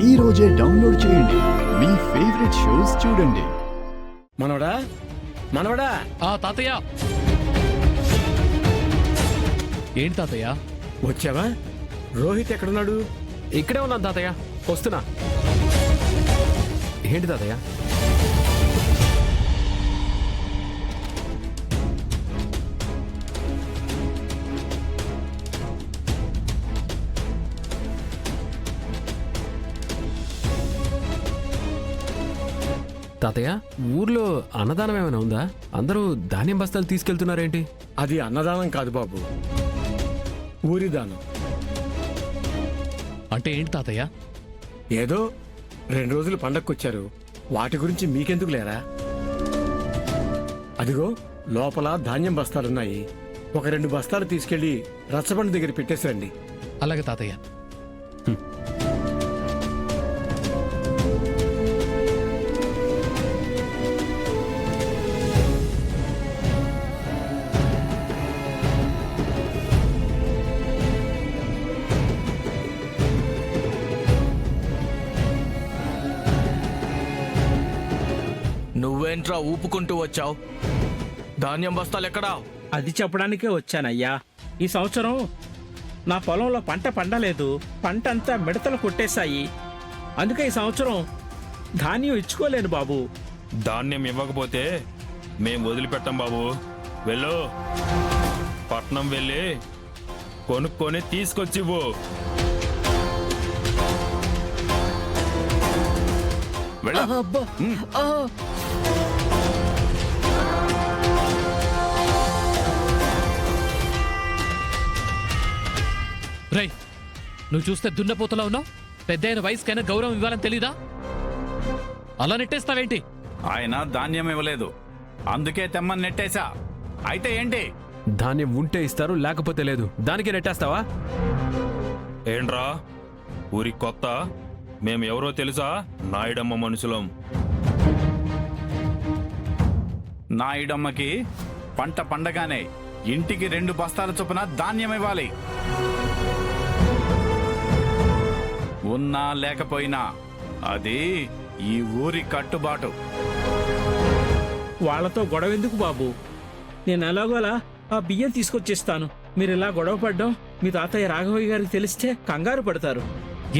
ఈ రోజే డౌన్లోడ్ చేయండి. మీ ఫేవరెట్ షోస్ చూడండి. మనవడా మనవడా. తాతయ్య. ఏంటి తాతయ్య? వచ్చావా? రోహిత్ ఎక్కడున్నాడు? ఇక్కడే ఉన్నాను తాతయ్య, వస్తున్నా. ఏంటి తాతయ్య? తాతయ్య, ఊర్లో అన్నదానం ఏమైనా ఉందా? అందరూ ధాన్యం బస్తాలు తీసుకెళ్తున్నారేంటి? అది అన్నదానం కాదు బాబు, ఊరి దానం. అంటే ఏంటి తాతయ్య? ఏదో 2 రోజులు పండక్కొచ్చారు, వాటి గురించి మీకెందుకు లేరా? అదిగో లోపల ధాన్యం బస్తాలున్నాయి. ఒక 2 బస్తాలు తీసుకెళ్లి రచ్చబండి దగ్గర పెట్టేసిరండి. అలాగే తాతయ్య. నువ్వేంట్రా ఊపుకుంటూ వచ్చావు? ధాన్యం బస్తాలు ఎక్కడా? అది చెప్పడానికే వచ్చానయ్యా. ఈ సంవత్సరం నా పొలంలో పంట పండలేదు, పంట అంతా మిడతలు కొట్టేశాయి. అందుకే ఈ సంవత్సరం ధాన్యం ఇచ్చుకోలేను బాబు. ధాన్యం ఇవ్వకపోతే మేం వదిలిపెట్టాం బాబు. వెళ్ళు, పట్నం వెళ్ళి కొనుక్కొని తీసుకొచ్చివ్వు. వెళ్ళు. రై, నువ్వు చూస్తే దున్నపోతలా ఉన్నావు. పెద్ద అయిన వయసుకైనా గౌరవం ఇవ్వాలని తెలీదా? అలా నెట్టేస్తావేంటి? ఆయన ధాన్యం ఇవ్వలేదు, అందుకే తెమ్మని నెట్టేశా. అయితే ఏంటి? ధాన్యం ఉంటే ఇస్తారు, లేకపోతే లేదు. దానికి నెట్టేస్తావా? ఏంట్రా ఊరి కొత్త? మేము ఎవరో తెలుసా? నాయుడమ్మ మనుషులం. నాయుడమ్మకి పంట పండగానే ఇంటికి 2 బస్తాల చొప్పున ధాన్యం ఇవ్వాలి. ఉన్నా లేకపోయినా అది ఈ ఊరి కట్టుబాటు. వాళ్లతో గొడవ ఎందుకు బాబు? నేను ఎలాగోలా ఆ బియ్యం తీసుకొచ్చేస్తాను. మీరు ఇలా గొడవ పడ్డం మీ తాతయ్య రాఘవయ్య గారికి తెలిస్తే కంగారు పడతారు.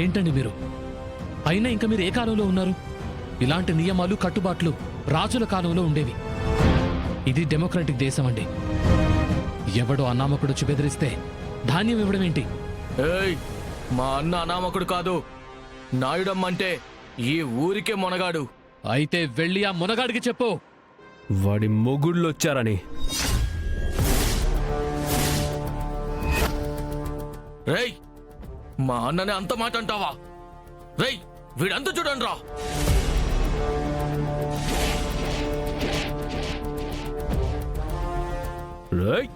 ఏంటండి మీరు? అయినా ఇంకా మీరు ఏ కాలంలో ఉన్నారు? ఇలాంటి నియమాలు కట్టుబాట్లు రాజుల కాలంలో ఉండేవి. ఇది డెమోక్రటిక్ దేశం అండి. ఎవడో అనామకుడు వచ్చి బెదిరిస్తే ధాన్యం ఇవ్వడం ఏంటి? ఏయ్, మా అన్న అనామకుడు కాదు. నాయుడమ్మ అంటే ఈ ఊరికే మొనగాడు. అయితే వెళ్ళి ఆ మునగాడికి చెప్పు, వాడి మొగుళ్ళు వచ్చారని. రేయ్, మా అన్ననే అంత మాట అంటావా? రేయ్, వీడంతా చూడండి రా. రేయ్!